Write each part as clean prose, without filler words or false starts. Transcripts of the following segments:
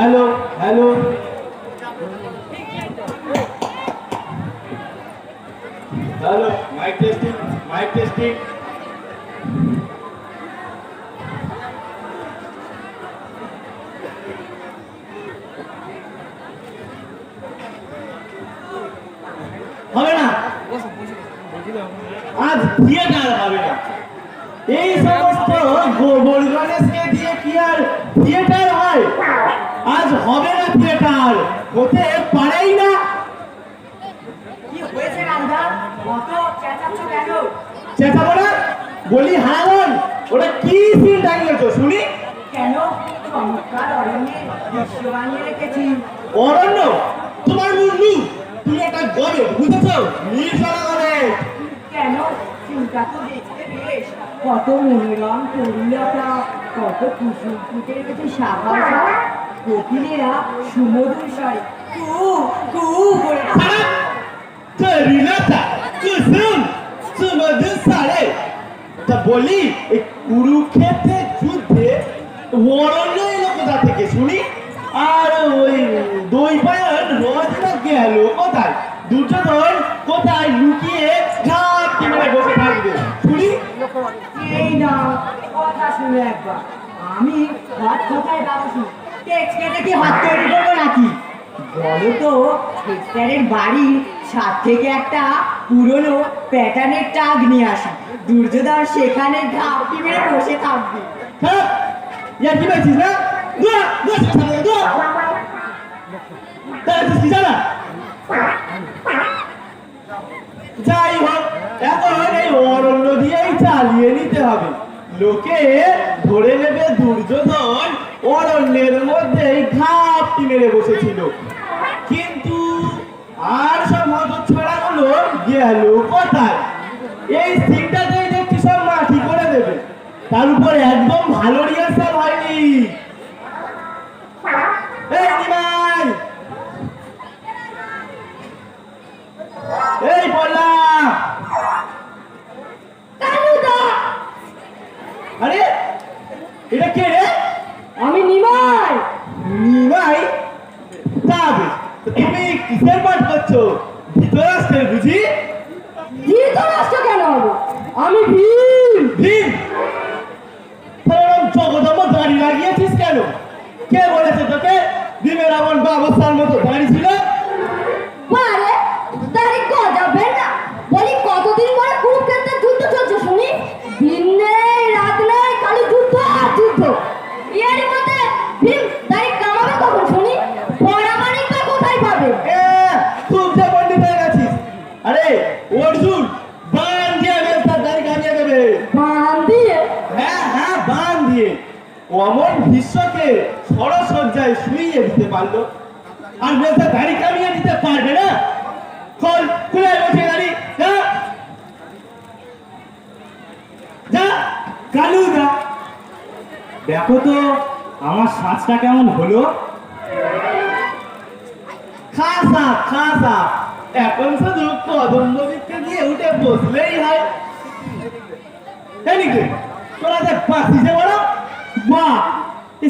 Hello hello hello, mic testing, mic testing. হবে না, আজ থিয়েটার হবে না। এই সমস্ত গোবর গণেশকে দিয়ে কি আর থিয়েটার হয়? আজ হবে না থিয়েটার, হতে পারেই না। কি হয়েছে রাধা? কত চেঁচাচ্ছ কেন? চেঁচাবো না, বলি হারান, ওটা কি সিন লাগিয়েছো শুনি। কেন? চমৎকার অরণ্যে দৃশ্য বানিয়ে রেখেছি। অরণ্য? তোমার মুন্ডু, তুমি একটা গবে, বুঝেছো? নির্জলা গবে। কেন? চিন্তা তো দেখতে বেশ, কত মনোরম তরুলতা, কত কুসুম ফুটে রেখেছে শাখা শাখা, কোকিলেরা সুমধুর স্বরে কু কু করে ডাকে। তরুলতা, কুসুম, সুমধুর স্বরে। তা বলি, এই কুরুক্ষেত্রের যুদ্ধে অরণ্য এলো কোথা থেকে শুনি? আর ওই দৈপায়ন রথটা গেল কোথায়? দুর্যোধন কোথায় লুকিয়ে ঝাঁপটি মেরে বসে থাকবে শুনি? এই না কথা শুনে একবার, আমি হাত কোথায় দাঁড়াচ্ছি? টেক্সটারে কি হাত তৈরি করবো নাকি? বলো তো, টেক্সটারের বাড়ি ছাদ থেকে একটা পুরনো প্যাটার্নের টাগ নিয়ে আসি, দুর্যোধন সেখানে ঝাঁপটি মেরে বসে থাকবে। হ্যাঁ, ইয়া কি বলছিস না? দোয়া দোয়া সামনে দোয়া দাঁড়াচ্ছিস কি জানা? যাই হোক, এখন এই অরণ্য দিয়েই চালিয়ে নিতে হবে। লোকে ধরে নেবে দুর্যোধন অরণ্যের মধ্যেই ঘাপটি মেরে বসেছিল। কিন্তু আর সব মজুর ছড়াগুলো গেল কোথায়? এই সিনটাতেই দেখছি সব মাটি করে দেবে। তার উপর একদম ভালো রিহার্সাল হয়নি। এই নিমাই, এই বললাম, আরে এটা কে রে? আমি নিমাই। নিমাই? তবে তুমি কিসের পাঠ করছো? ধৃতরাষ্ট্রের বুঝি? ধৃতরাষ্ট্র কেন হবো? আমি ভীম। ভীম? তাহলে জগদম্ব দাড়ি লাগিয়েছিস কেন? কে বলেছে তোকে ভীমের এমন বাবস্থার মতো দাড়ি ছিল? বারে দাড়ি গজাবে না। বলি কতদিন পরে কুরুক্ষেত্রের যুদ্ধ চলছে শুনি? দিন নেই রাত নেই, খালি যুদ্ধ আর যুদ্ধ। এর মধ্যে ভীম দাড়ি কামাবে কখন শুনি? পরামানিক বা কোথায় পাবে? খুব যে পণ্ডিত হয়ে গেছিস। আরে অর্জুন বান দিয়ে তার দাড়ি কামিয়ে দেবে। বান দিয়ে? হ্যাঁ হ্যাঁ, বান দিয়ে। অমন ভীষ্মকে সরসজ্জায় শুইয়ে দিতে পারলো, আর মেয়েটা দাড়ি কামিয়ে দিতে পারবে না? খোল, খুলে বসে দাড়ি, যা যা। কালুদা, দেখো তো আমার সাজটা কেমন হলো? খাসা খাসা, এখন শুধু কদম্ব বৃক্ষে দিয়ে উঠে বসলেই হয়। নাকি তোরা যে বাঁশি বড় মা,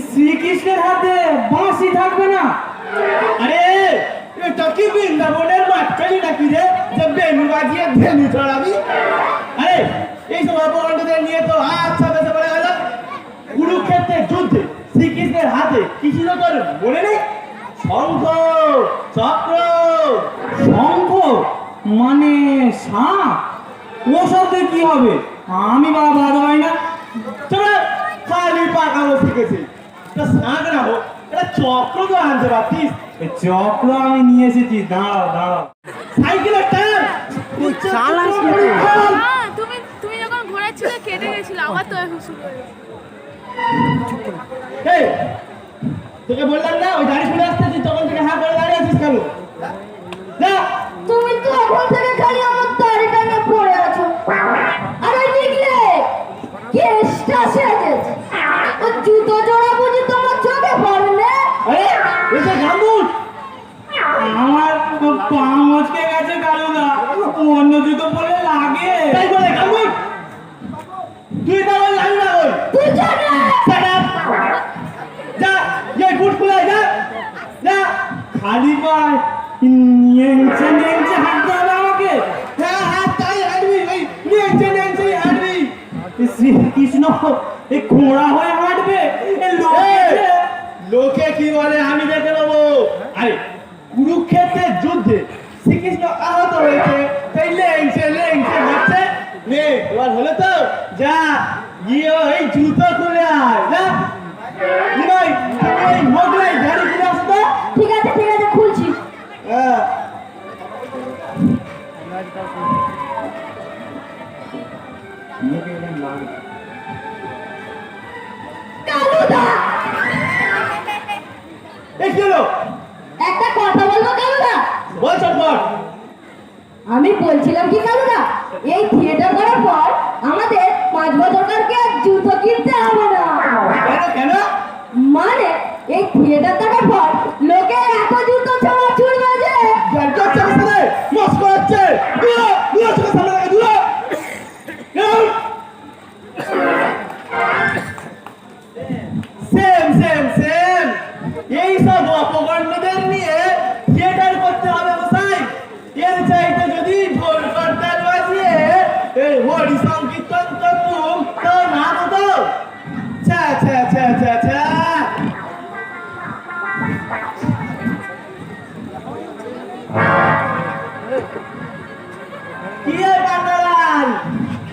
শ্রীকৃষ্ণের হাতে বাঁশি থাকবে না? আরে এটা কি বৃন্দাবনের মাঠখানি নাকি রে যে বেনু বাজিয়ে ধেনু চড়াবি? আরে এই সব অপরাধীদের নিয়ে তো আচ্ছা বেঁচে পড়ে গেল। কুরুক্ষেত্রের যুদ্ধে শ্রীকৃষ্ণের হাতে কি ছিল তোর মনে নেই? শঙ্খ চক্র। শঙ্খ মানে সাপ? ও শব্দে কি হবে? আমি বাবা ভালো হয় না। তোরা খালি পাকানো শিখেছি। এটা শাঁখ না হোক, এটা চক্র তো আনতে পারতিস। এই চক্র আমি নিয়ে এসেছি, দাঁড়াও দাঁড়াও। সাইকেলের টায়ার চালাস হ্যাঁ, তুমি যখন ঘোরাচ্ছিলে কেটে গেছিল, আবার তো এখন শুরু হয়ে গেছে। এই তোকে বললাম না ওই গাড়ি শুনে আসতে, তুই তখন থেকে হ্যাঁ করে দাঁড়িয়ে আছিস কেন? না তুমি তো এখন থেকে খালি আমার দাড়িটা নিয়ে পড়ে আছো। আরে নিকলে কেসটা সেজেছে, ও জুতো জোড়া বুঝি তোমার চোখে পড়ে না? আরে এসে গামুট আমার তো পা মচকে গেছে কালুদা, অন্য জুতো পরে লাগে। তাই বলে গামুট তুই তাহলে লাগি না ওই তুই জানে যা, এই বুট খুলে যা। খালি পায় নেংচে নেংচে হাঁটতে হবে আমাকে। হ্যাঁ হ্যাঁ তাই হাঁটবি, ওই নেংচে নেংচেই হাঁটবি। শ্রীকৃষ্ণ এই ঘোড়া হয়ে হাঁটবে? এ লোক এই, লোকে কি বলে আমি দেখে নেবো। আরে কুরুক্ষেত্রের যুদ্ধে শ্রীকৃষ্ণ আহত হয়েছে, তাই লেংচে লেংচে হাঁটছে। নে এবার হলো তো, যা গিয়ে ওই জুতো খুলে আয়। যা নিমাই, তুমি ওই মোগলাই গাড়ি খুলে আসো তো। ঠিক আছে খুলছি। হ্যাঁ কালুদা, এই কি হলো? একটা কথা বলবো কালুদা? বল চটপট। আমি বলছিলাম কি কালুদা, এই থিয়েটার করার পর আমাদের 5 বছরকারকে আর জুতো কিনতে হবে না। কেন কেন? মানে এই থিয়েটার দেখার পর লোকে এত জুতো ছাড়া ছুড়বে যে। গাড়িটা চালাচ্ছে রে, মস্করা হচ্ছে। দূর দূর চোখের সামনে থেকে দূর। সেম সেম সেম এই সব অপকর্মদের নিয়ে থিয়েটার করতে হবে মশাই। এর চাইতে যদি ঢোল করতাল বাজিয়ে এই হরি সংকীর্তন করতুম তো না হতো। ছ্যা ছ্যা ছ্যা ছ্যা ছ্যা। কি রে পান্ডালাল,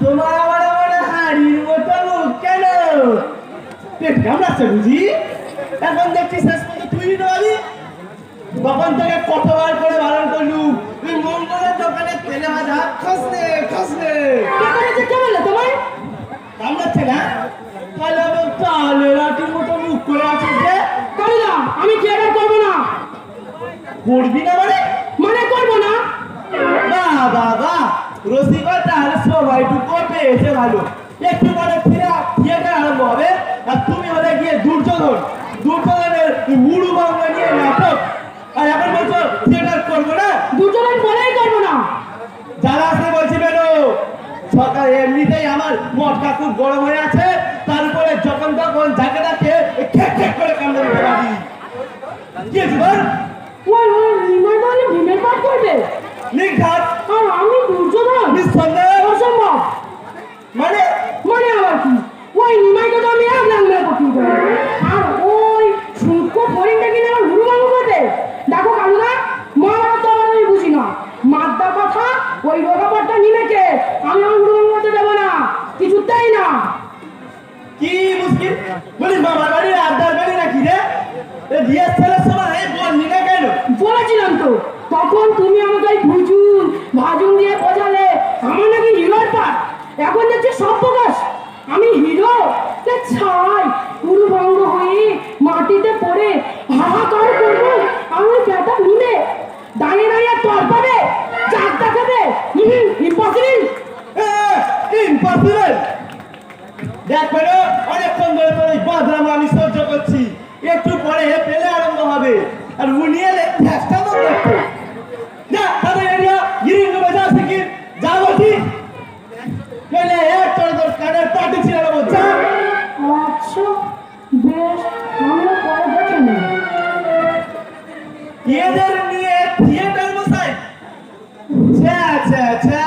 তোমার আমার আমার হাড়ির মতো মুখ কেন? পেট কামড়াচ্ছে বুঝি? এখন দেখছি শেষ পর্যন্ত তুই নবি। তখন থেকে কতবার করে বারণ করলুম, তুই মঙ্গলের দোকানে তেলে ভাজা খাসনে খাসনে। কে বললো তোমার? কামড়াচ্ছে না? তাহলে আমার তাহলে রাতির মতো মুখ করে আছিস যে? কালুদা, আমি থিয়েটার করবো না। করবি না মানে করবো না। বাহ বাহ বাহ, রসিকতা আর সবাইটুকু পেয়েছে ভালো। একটু পরে ফিরে থিয়েটার আরম্ভ হবে, আর তুমি হলে গিয়ে দুর্যোধনের মুড়ু বাংলা নিয়ে নাটক। আর এখন বলছো থিয়েটার করবো না? দুজনের বলেই করবো না। যারা আসলে বলছি বেরো। সকাল এমনিতেই আমার মটকা খুব গরম হয়ে আছে, তারপরে যখন তখন যাকে তাকে খেক খেক করে কামড়ে দিতে পারি। কি হয়েছে বল? ওই নিমাই তাহলে ভীমের পাঠ করবে, নিঘাত আর আমি দুর্যোধন। নিঃসন্দেহ। অসম্ভব। মানে আবার কি, ওই নিমাইকে তো আমি এক লাখ মেরে করতে পারি, আর ওই সূক্ষ্ম ফরিংটা কিনে আমার হুড়ুমাঙ্গু করবে। দেখো কালুদা, মারা তো আমি বুঝি না, মাদ্দার কথা ওই রোগাপাটটা নিমেকে আমি আমার হুড়ুমাঙ্গু করতে দেবো না, কিছুতেই না। কি মুশকিল বলি, মামার বাড়ির আড্ডার বাড়ি নাকি রে? রিহার্সালের সময় বললি না কেন? বলেছিলাম তো, তখন তুমি আমাকে ওই ভুজুন ভাজুন দিয়ে বোঝালে আমার নাকি হিরোর পাঠ। এখন দেখছি সব প্রকাশ আমি হিরো। ছাই পুরো ভঙ্গ হয়ে মাটিতে পড়ে হাহাকার করবো, আমি ব্যাটা নিমে দাঁড়িয়ে দাঁড়িয়ে তর পাবে, চাক দেখাবে। ইম্পসিবল। ইম্পসিবল। দেখ বেরো, অনেকক্ষণ ধরে তোর এই বাদরাম আমি সহ্য করছি। একটু পরে পেলে আরম্ভ হবে, আর উনি এলে ধ্যাসটা তো দেখো। যা তাদের এরিয়া গিরিঙ্গ বেজা শিখি যা বলছি। পেলে এক তোর তোর কানের পাটি ছিল না বলছা। আচ্ছা বেশ, আমরা পরে দেখে নেব। এদের নিয়ে থিয়েটার মশাই। ছ্যা ছ্যা ছ্যা,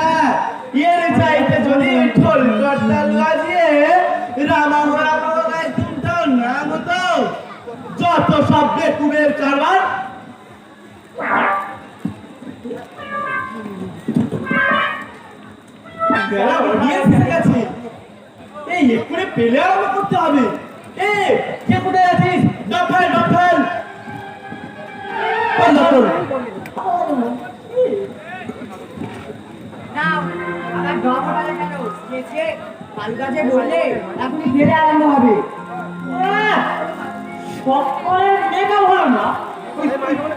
এর চাইতে যদি ঢোল করতাল বাজিয়ে রামা গায়ে তুমটাও নাম হতো। যত সব বেকুবের কারবার। বেলা গড়িয়ে এসে গেছে। এই এক্ষুনি পেলে আরম্ভ করতে হবে। কে কোথায় আছিস? ডফেল ডফেল। নাও, আবার ড্রপ হবে কেন? শেষে কালুদাকে বললে এখনই ফেরে আরম্ভ হবে। সকলের মেঘা হলো না, ওই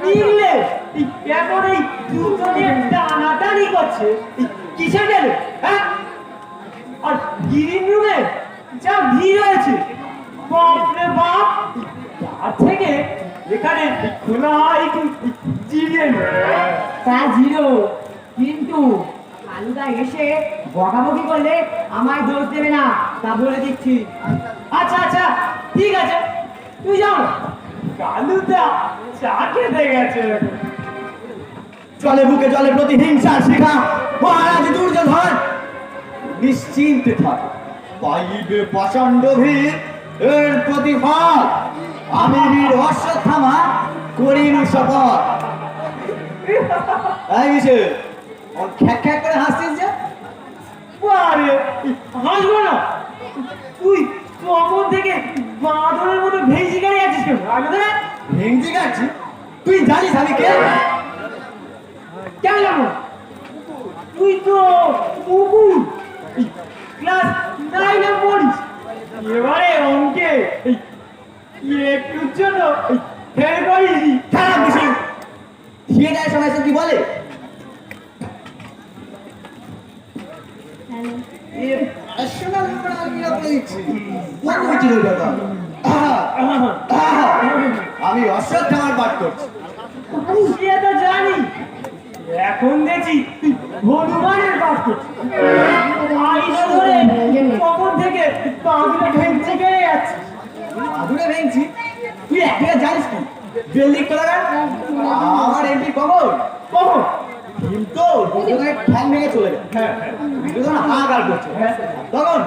পিগলে এই কেমন এই দুজনের টানাটানি করছে। এই কিসে গেলে হ্যাঁ? আর গ্রিন রুমে যা ভিড় হয়েছে, বাপরে বাপ, তার থেকে এখানে খোলা একটু জিরিয়ে নে। তা জিরো, কিন্তু কালুদা এসে বকাবকি করলে আমায় দোষ দেবে না, তা বলে দিচ্ছি। আচ্ছা আচ্ছা ঠিক আছে, তুই যাও না। কালুদা চা খেতে গেছে। চলে বুকে চলে প্রতিহিংসা শিখা মহারাজ দুর্যোধন নিশ্চিন্তে থাক, পাইবে প্রচন্ড ভিড় এর প্রতিফল। আমি বীর অশ্বত্থামা করিল শপথ। এই বিষয় খ্যাক খ্যাক করে হাসছিস যে? আরে হাসবো না, তুই কখন থেকে বাঁদরের মতো ভেঙচি গাড়ি আছিস কেন? আগে তো না ভেঙচি কাটছি? তুই জানিস আমি কে? কেন জানো? তুই তো কুকুর, ক্লাস 9 পড়িস। এবারে অঙ্কে একটুর জন্য ফেল করিসনি। খারাপ বিষয় থিয়েটারের সময় সে কি বলে? আমি অশ্বত্থামার পাঠ করছি। সে তো জানি, এখন দেখছি তুই হনুমানের পাঠ করছিস। আইনা ধরে কখন থেকে বাঁদরে ভেঙচি গেড়ে যাচ্ছিস। আধুরে ভেঙছি? তুই একদিকে জানিস কি বিল্ডিং কোথাকার? আমার এমপি কখন কখন? কিন্তু দুজনের ঠ্যাং ভেঙে চলে গেল। দুজন হাহাকার করছে। তখন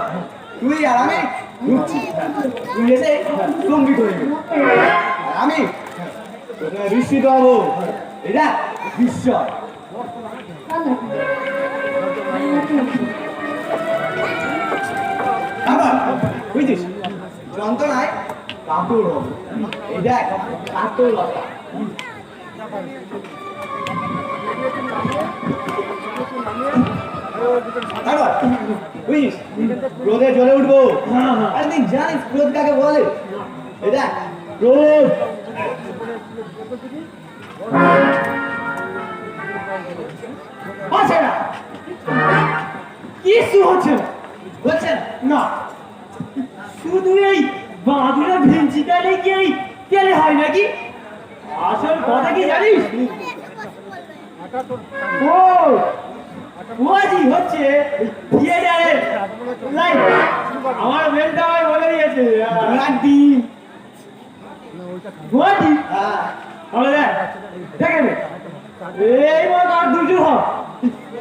তুই আর আমি ঢুকছি, তুই এসে চম্বি করে গেলি। আর আমি তোকে বিস্মিত হবো। এটা বিস্ময়। আবার বুঝছিস যন্ত্রণায় কাতর হবে। এই দেখ কাতর লতা। তারপর বুঝিস ক্রোধে জ্বলে উঠবো। আর তুই জানিস ক্রোধ কাকে বলে? এই দেখ ক্রোধ। আছে না, কিছু হচ্ছে না। বলছেন না, শুধু এই বাঁদুরা ভেঙচি গেলে কি এই তেলে হয় নাকি? আসল কথা কি জানিস? ও ওয়াজি হচ্ছে থিয়েটারে লাইন। আমার মেলটা আমায় বলে দিয়েছে রান্টি। ওয়াজি হ্যাঁ তাহলে দেখ দেখে নে, এই মতো আর দুটো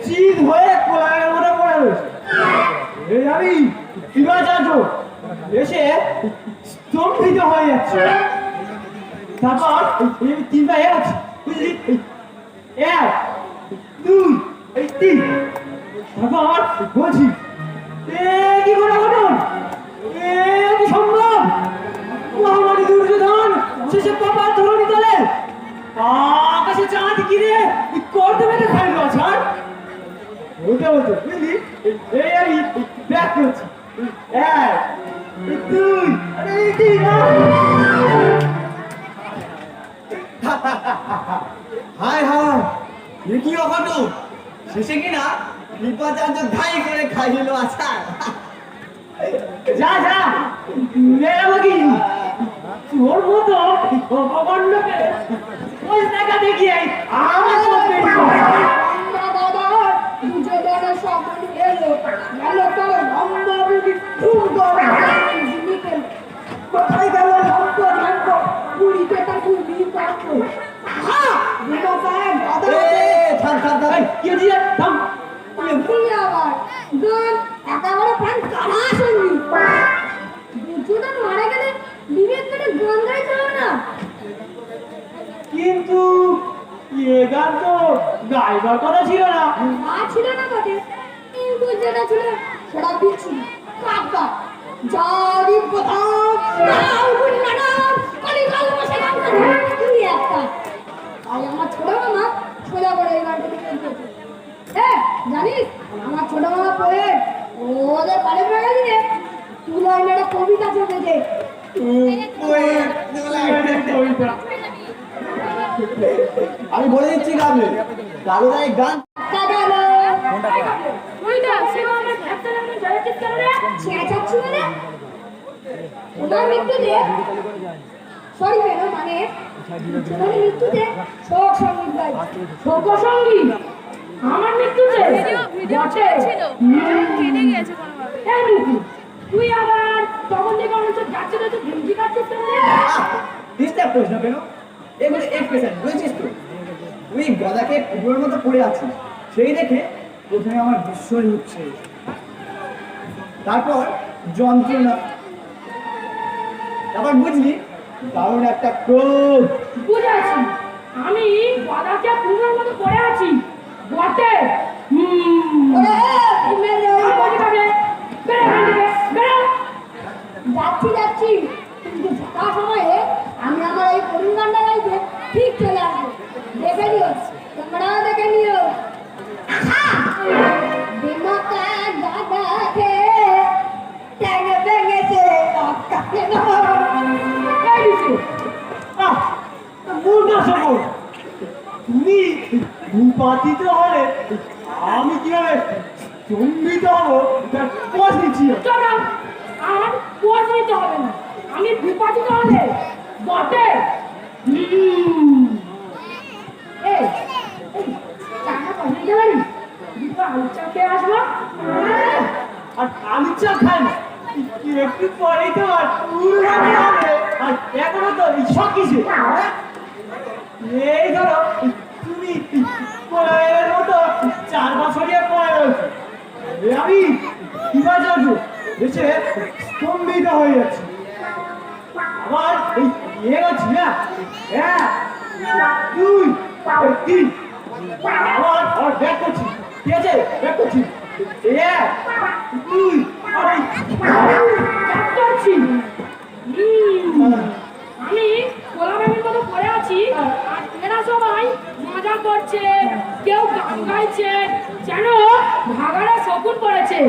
চিজ হয়ে কোলারের মধ্যে পড়ে রয়েছে। এই আমি শিবাচার্য এসে স্তম্ভিত হয়ে যাচ্ছে। তারপর এই তিনটা এক বুঝলি, এক দুই এই তিন। তারপর বলছি এ কি করে ঘটন, এ কি সম্ভব? মহামারী দুর্যোধন শেষে পাপা ধরণী তলে আকাশে চাঁদ কিরে করতে পেতে খাইল ছাড়। বলতে বলতে বুঝলি এই আমি ব্যাক করছি। এক দুই এই তিন। হায় হায় এ কি অঘটন! শেষে কিনা কৃপাচার্য ধাই করে খাইল আচার। যা যা মেরাবো কি তোর মতো অপকর্ণকে ওই টাকা দেখিয়ে আমার সব পেয়ে দুজনের সকল এলো গেল তোর লম্বা বুড়ি খুব গরম নিকেল কোথায় গেল লম্বা ধান্ত বুড়িতে তার বুড়ি কাটল হ্যাঁ বিনো পায়ে বাদা থাম থাম থাম। কি দিয়ে থাম। বুড়ি আবার গান একেবারে প্রাণ কাড়া শুনবি দুজনের মারা গেলে বিবেক করে গান গাইতে হবে না কিন্তু এ গান তো গাইবার কথা ছিল না। ছিল না বটে কিন্তু যেটা ছিল সেটা বিচ্ছু কাকা জারি প্রথম রাউগুন ম্যাডাম কলিকাল বসে গান করে তুই একটা আর আমার ছোট মামা সোজা করে এই গানটা লিখেছে জানিস আমার ছোট মামা পোয়েট ওদের পারে পড়ে গেছে তুই একটা কবিতা চলেছে আমি বলে দিচ্ছি গাবে কালুদা এই গান কাদালো ওইটা সে আমার একটা নাম জয় চিৎকার রে ছেঁচাচ্ছি মানে ওনার মৃত্যুতে সরি বেরো মানে ওনার মৃত্যুতে শোক সঙ্গীত গাই শোক সঙ্গীত আমার মৃত্যুতে ভিডিও ভিডিও ছিল কেটে গেছে কোনোভাবে। এই মুখু তুই আবার তখন থেকে আমার সাথে যাচ্ছে তো ভেঞ্জি কাটছিস কেন রে ডিস্টার্ব করিস না কেন? এগুলো এক্সপ্রেশন বুঝেছিস তো? তুই গদাকে কুকুরের মতো পড়ে আছিস, সেই দেখে প্রথমে আমার বিস্ময় হচ্ছে, তারপর যন্ত্রণা, তারপর বুঝলি দারুণ একটা ক্রোধ। বুঝেছি, আমি বাদাকে পুরোর মতো পড়ে আছি বটে। যাচ্ছি যাচ্ছি, কিন্তু যাওয়ার সময়ে আমি আমার এই পরিমাণটা গাইতে ঠিক চলে আসবো। দেখে নিও, তোমরাও দেখে নিও। দিমাকা দাদাকে ট্যাং ভেঙেছে কাকে না মূর্খ সকল, তুমি ভূপাতিত হলে আমি কিভাবে চম্বিত হবো তার পথ নিচ্ছি। চলো, আর পোষ নিতে হবে না, আমি বিপাচিত হলে বটে। এই চাটা পাঠিয়ে দিতে পারি, দুটো আলু চা খেয়ে আসবো। আর আলু চা খাই না, একটু পরেই তো আর উড়ানি হবে। আর এখনো তো সব কিছু এই ধরো, তুমি পয়ের মতো 4 বছরিয়া পয়ে রয়েছে, আমি কিবা যাবো দেশে স্তম্ভিত হয়ে যাচ্ছি। আবার এই এগোচ্ছি না, 1 2 3 আবার আর ব্যাক করছি, ঠিক আছে? ব্যাক করছি, 1 2 আর এই করছি। আমি কোলাবের মতো পড়ে আছি, আর এরা সবাই মজা করছে, কেউ গান গাইছে, যেন ভাগাড়ে শকুন পড়েছে।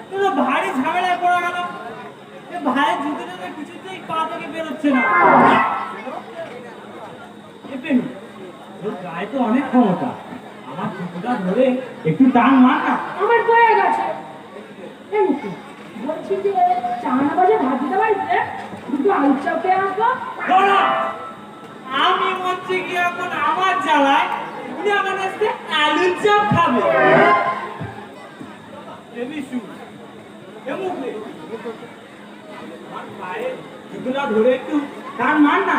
তোরা ভারী ঝামেলায় পড়া গেল। ভাইয়ের জুতোটা কিছুতেই পা থেকে বেরোচ্ছে না। তোর গায়ে তো অনেক ক্ষমতা, আমার জুতোটা ধরে একটু টান মার না। আমার পড়ে গেছে। বলছি যে 4 বাজে ভাত দিতে পারবে, দুটো আলু চপ খেয়ে আসবো। ধরো, আমি মরছি কি এখন আমার জ্বালায়, উনি আমার কাছে আলুর চপ খাবে। আমার পায়ে জুতোটা ধরে একটু টান মার না।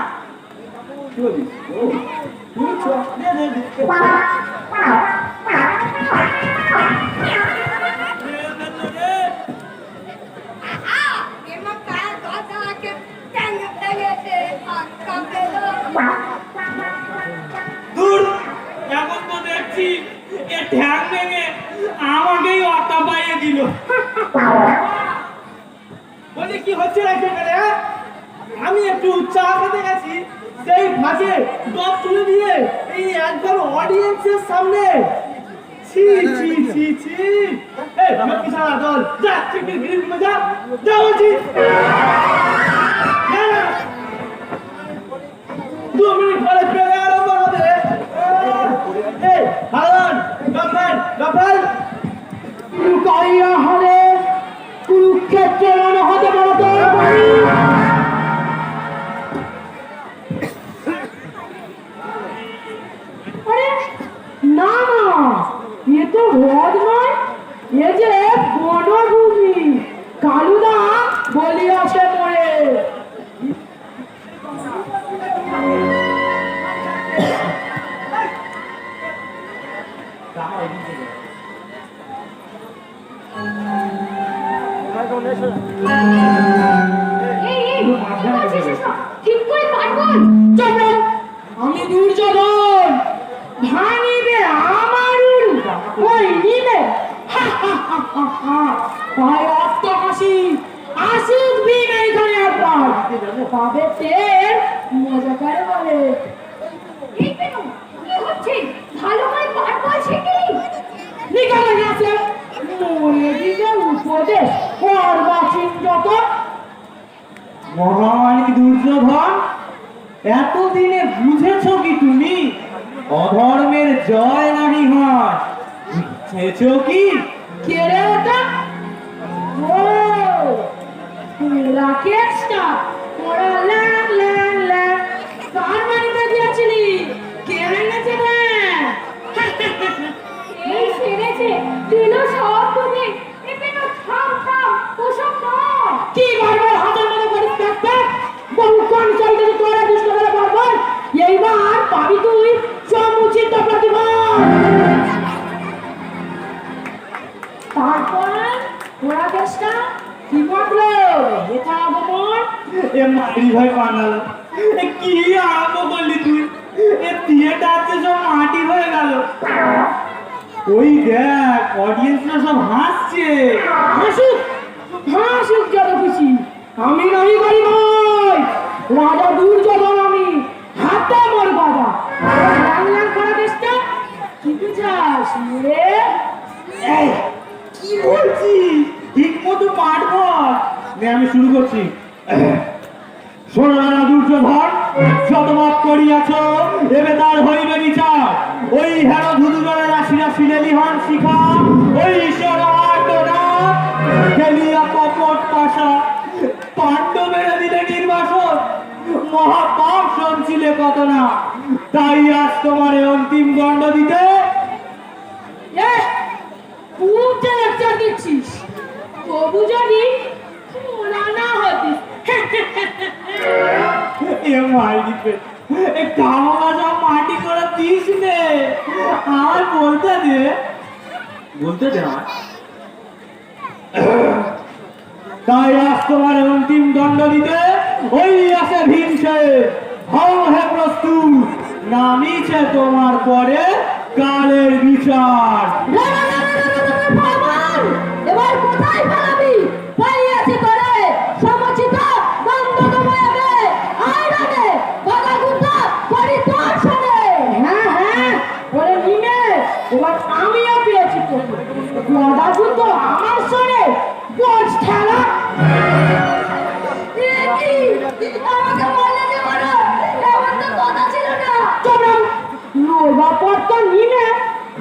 কি বলিস? ও, তুই চপ দে দে দে। দূর, এখন তো দেখছি এ ঠ্যাং ভেঙে আমাকেই অটা পাইয়ে দিল। বলি কি হচ্ছে না সেখানে? আমি একটু চা খেতে গেছি, সেই ফাঁকে গপ তুলে দিয়ে এই একবার অডিয়েন্সের সামনে ছি ছি ছি ছি। এই কি সারা দল যা, চিকেন গ্রিল রুমে যা, যা বলছি। 2 মিনিট পরে ফেলে আরম্ভ হবে। এই হারান গাফাল লুকাইয়া হলে কুরুক্ষেত্রে মনে হতে বলতো। আরে না না, এ তো হ্রদ নয়, এ যে বনভূমি। কালুদা বলিয়াছে পড়ে। ঠিক করে পারবো। আমি দুর্যোধন, ভাঙিবে আমার উরু, ওই নিবে তাই অট্টহাসি। আসুক ভীম এইখানে একবার, পাবে তেল মজা করে বলে। এই কেন কি হচ্ছে? ভালো করে পাঠ বলছে কি? নিকালে গেছে মনে দিকে উপদেশ করবাচিন যত। মহামানী দুর্যোধন, এতদিনে বুঝেছো কি তুমি অধর্মের জয় নাহি হয়? বুঝেছো কি? কে রে ওটা? ও রাকেশটা, ওরা ল্যাং ল্যাং ল্যাং কার বাড়িতে দিয়েছিলি? কে এনেছে রে? এই সেরেছে দিল সব তুমি। এখানে থাম থাম, ও এইবার পাবি তুই সমুচিত প্রতিফল। তারপর ওরা কেসটা কি করলো? এটা আগমন এ মারি ভাই বানাল, এ কি আরম্ভ করলি তুই? এ থিয়েটারতে সব মাটি হয়ে গেল। ওই দেখ অডিয়েন্সরা সব হাসছে। হাসুক হাসুক যত খুশি, আমি নাহি করি ভাই রাজা দুর্যোধন, আমি হাতে মোর বাবা। বাংলার করা দেশটা কি বুঝাস রে? এই কি বলছিস? ঠিক মতো পাঠ কর। নে আমি শুরু করছি। শোনো রাজা দুর্যোধন, শতবাদ করিয়াছ, এবে তার হইবে বিচার। ওই হেরো ধুধুরে রাশিরা শিলেলি হন শিখা, ওই ঈশ্বর আর্তনা খেলিয়া কপট পাশা, পাণ্ডবেরা দিলে নির্বাসন, মহাপাপ শুনছিলে কত না। তাই আজ তোমার এই অন্তিম দণ্ড দিতে। এ খুব যে লেকচার দিচ্ছিস, তবু যদি ওরা না হতিস। এ মাইরি পে, এ কামড়া সব মাটি করে দিস নে। আমার বলতে দে, বলতে দে আমার। তাই আজ তোমার অন্তিম দণ্ড দিতে ওই আসে ভীমসে। হও হে প্রস্তুত, নামিছে তোমার পরে কালের বিচার। এবার কোথায় পালাবি? পালিয়েছি করে সমচিত বন্ধ তোমাকে আইরানে বাধা গুতা পরিদর্শনে। হ্যাঁ হ্যাঁ বলে নিমে, এবার আমিও পেয়েছি গদা যুদ্ধ আমার শোনে বস খেলা। আমাকে বললে যে বলো এমন তো কথা ছিল না। তোমরা লোবা পড়তো নিমে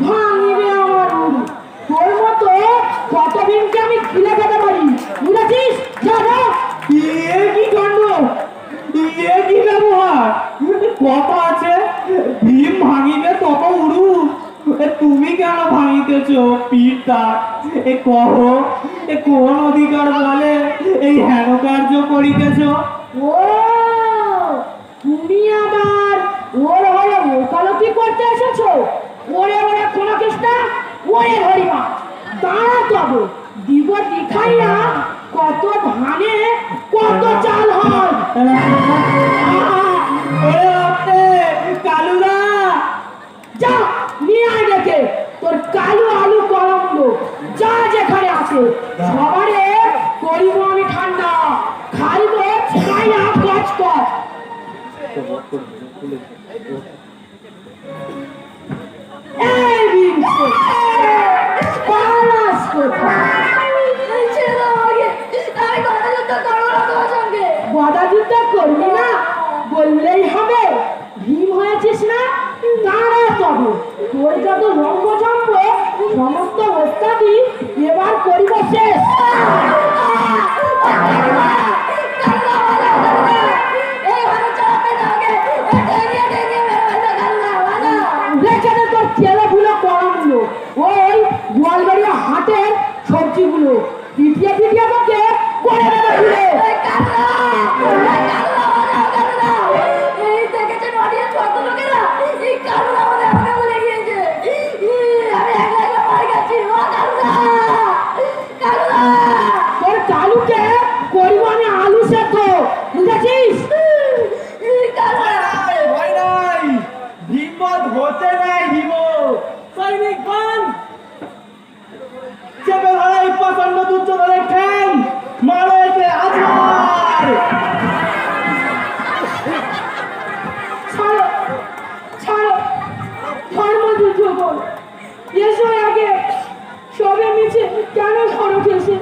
ভাঙিবে আমার উড়ু। তোর মতো কত দিনকে আমি খিলে খেতে পারি, বুঝেছিস? জানো এ কি কাণ্ড, এ কি ব্যবহার? কথা আছে ভীম ভাঙিবে তত উড়ু, তুমি কেন ভাঙিতেছ পিঠটা? এ কহ, এ কোন অধিকার বলে এই হেন কার্য করিতেছ? ও তুমি আবার ওর হয়ে ওকালতি করতে এসেছো? ওরে ওরে কোন কেসটা ওরে হরিমা দাঁড়া, তবে দিব দেখাইয়া কত ধানে কত চাল হয়। ওরে বাপরে, কালুদা! যা নিয়ে আয় দেখে তোর কালু আলু কলমগুলো যা যেখানে আছে সবারে করিব আমি ঠান্ডা, খাইব ছায়া কচ কচ। এই বিনছে পালাস কোথায়? ছেড়ে দাও আমাকে, আমি কথা যুদ্ধ করবো না তোমার সঙ্গে। গদা যুদ্ধ করবি না বললেই হবে? ভীম হয়েছিস না? দাঁড়া তবে তোর যত রঙ্গজম্ব সমস্ত ওস্তাদি এবার করিব শেষ। এইভাবে চালাবে না আমাকে, ঠেঙিয়ে ঠেঙিয়ে মেরে ফেলতে কান্না বাধা। রেখে দে তোর ছেলেগুলো কড়াগুলো, ওই গোয়ালবাড়িয়া হাটের সবজিগুলো পিটিয়ে পিটিয়ে তোকে করে দেবে ফিরে। এই দেখেছেন অডিয়েন্স কত লোকেরা, এই কারুরা আমাদের আমাকে বলে গিয়েছে আমি একলা একলা মার গেছি। ও কারুরা, কারুরা তোর কালুকে করবো আমি আলু সেদ্ধ, বুঝেছিস? ভয় নাই, বিপদ হতে নাই দিব। সৈনিক বান, চেপে ধরা এই প্রচন্ড দুর্যোধনের ঠ্যাং, মারো একে আছাড়। ছাড়ো ছাড়ো ধর্মযুদ্ধ বল, এসো আগে সবে মিছে কেন সড়ক এসে